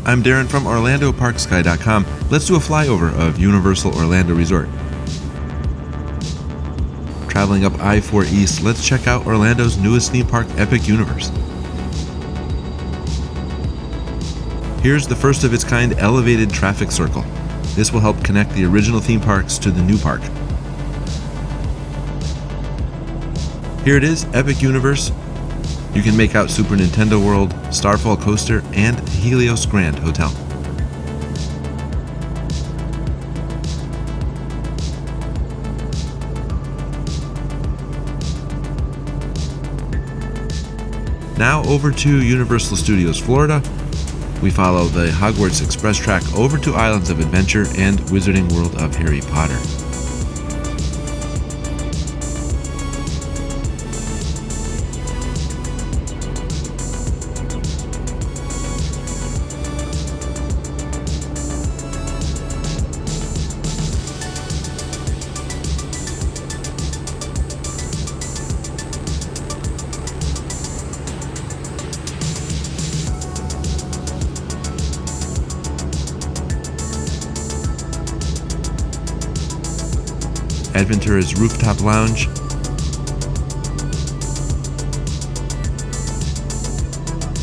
I'm Darren from OrlandoParkSky.com. Let's do a flyover of Universal Orlando Resort. Traveling up I-4 East, let's check out Orlando's newest theme park, Epic Universe. Here's the first of its kind elevated traffic circle. This will help connect the original theme parks to the new park. Here it is, Epic Universe. You can make out Super Nintendo World, Starfall Coaster, and Helios Grand Hotel. Now over to Universal Studios Florida. We follow the Hogwarts Express track over to Islands of Adventure and Wizarding World of Harry Potter. Adventura's Rooftop Lounge,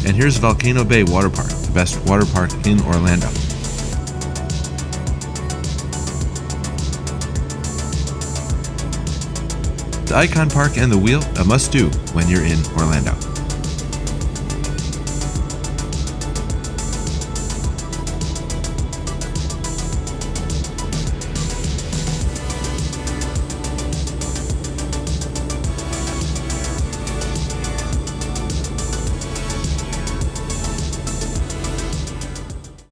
and here's Volcano Bay Water Park, the best water park in Orlando. The Icon Park and the Wheel, a must-do when you're in Orlando.